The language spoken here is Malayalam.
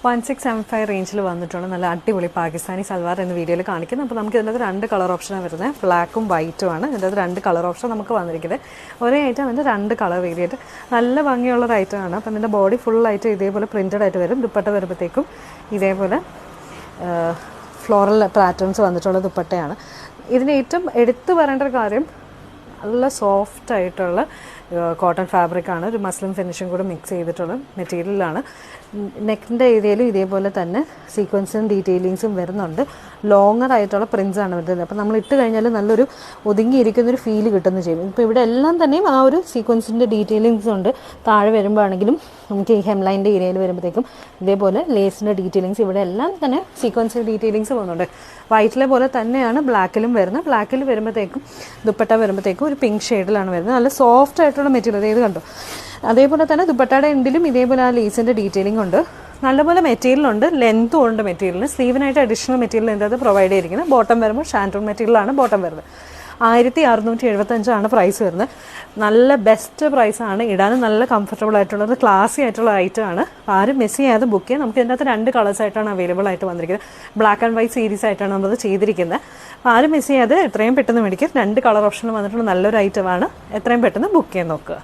1675 റേഞ്ചിൽ വന്നിട്ടുണ്ട്. നല്ല അടിപൊളി പാകിസ്ഥാനി സൽവാർ എന്ന വീഡിയോയിൽ കാണിക്കുന്നത്. അപ്പോൾ നമുക്ക് ഇതിനകത്ത് 2 കളർ ഓപ്ഷനാണ് വരുന്നത്, ബ്ലാക്കും വൈറ്റും ആണ്. ഇതിനകത്ത് 2 കളർ ഓപ്ഷൻ നമുക്ക് വന്നിരിക്കുന്നത്. ഒരേ ഐറ്റം അതിൻ്റെ 2 കളർ വേരിയൻറ്റ്, നല്ല ഭംഗിയുള്ളൊരു ഐറ്റമാണ്. അപ്പോൾ ഇതിൻ്റെ ബോഡി ഫുള്ളായിട്ട് ഇതേപോലെ പ്രിൻറ്റഡ് ആയിട്ട് വരും. ദുപ്പട്ട വരുമ്പോഴത്തേക്കും ഇതേപോലെ ഫ്ലോറൽ പാറ്റേൺസ് വന്നിട്ടുള്ള ദുപ്പട്ടയാണ്. ഇതിന് ഏറ്റവും എടുത്തു പറയേണ്ട ഒരു കാര്യം, നല്ല സോഫ്റ്റ് ആയിട്ടുള്ള കോട്ടൺ ഫാബ്രിക്കാണ്, ഒരു മസ്ലിൻ ഫിനിഷും കൂടെ മിക്സ് ചെയ്തിട്ടുള്ള മെറ്റീരിയലാണ്. നെക്കിൻ്റെ ഏരിയയിലും ഇതേപോലെ തന്നെ സീക്വൻസും ഡീറ്റെയിലിങ്സും വരുന്നുണ്ട്. ലോങ്ങർ ആയിട്ടുള്ള പ്രിൻസാണ് വരുന്നത്. അപ്പോൾ നമ്മൾ ഇട്ട് കഴിഞ്ഞാൽ നല്ലൊരു ഒതുങ്ങിയിരിക്കുന്നൊരു ഫീല് കിട്ടുന്നു ചെയ്യും. ഇപ്പോൾ ഇവിടെ എല്ലാം തന്നെയും ആ ഒരു സീക്വൻസിൻ്റെ ഡീറ്റെയിലിങ്സ് ഉണ്ട്. താഴെ വരുമ്പോഴാണെങ്കിലും നമുക്ക് ഈ ഹെംലൈൻ്റെ ഏരിയയിൽ വരുമ്പോഴത്തേക്കും ഇതേപോലെ ലേസിൻ്റെ ഡീറ്റെയിലിങ്സ്, ഇവിടെ എല്ലാം തന്നെ സീക്വൻസ് ഡീറ്റെയിലിങ്സ് പോകുന്നുണ്ട്. വൈറ്റിലെ പോലെ തന്നെയാണ് ബ്ലാക്കിലും വരുന്നത്. ബ്ലാക്കിൽ വരുമ്പോഴത്തേക്കും ദുപ്പട്ട വരുമ്പോഴത്തേക്കും ഒരു പിങ്ക് ഷെയ്ഡിലാണ് വരുന്നത്. നല്ല സോഫ്റ്റ് ആയിട്ടുള്ള മെറ്റീരിയൽ, ഇത് കണ്ടോ. അതേപോലെ തന്നെ ദുപ്പട്ടയുടെ എൻഡിലും ഇതേപോലെ ആ ലേസിൻ്റെ ഡീറ്റെയിലിംഗ് ഉണ്ട്. നല്ലപോലെ മെറ്റീരിയലുണ്ട്, ലെങ്ത്തും ഉണ്ട് മെറ്റീരിയലിന്. സ്ലീവിനായിട്ട് അഡീഷണൽ മെറ്റീരിയൽ എന്താ പ്രൊവൈഡ് ചെയ്തിരിക്കുന്നത്. ബോട്ടം വരുമ്പോൾ ഷാൻറ്റൂൺ മെറ്റീരിയലാണ് ബോട്ടം വരുന്നത്. 1675 പ്രൈസ് വരുന്നത്. നല്ല ബെസ്റ്റ് പ്രൈസാണ്, ഇടാനും നല്ല കംഫർട്ടബിൾ ആയിട്ടുള്ളത്, ക്ലാസി ആയിട്ടുള്ള ഐറ്റം ആണ്. ആരും മിസ് ചെയ്യാതെ ബുക്ക് ചെയ്യാം. നമുക്ക് ഇതിനകത്ത് 2 കളേഴ്സായിട്ടാണ് അവൈലബിൾ ആയിട്ട് വന്നിരിക്കുന്നത്. ബ്ലാക്ക് ആൻഡ് വൈറ്റ് സീരീസ് ആയിട്ടാണ് നമ്മളത് ചെയ്തിരിക്കുന്നത്. അപ്പോൾ ആരും മിസ് ചെയ്യാതെ എത്രയും പെട്ടെന്ന് മേടിക്കുക. 2 കളർ ഓപ്ഷനിൽ വന്നിട്ടുള്ള നല്ലൊരു ഐറ്റമാണ്. എത്രയും പെട്ടെന്ന് ബുക്ക് ചെയ്യാൻ നോക്കുക.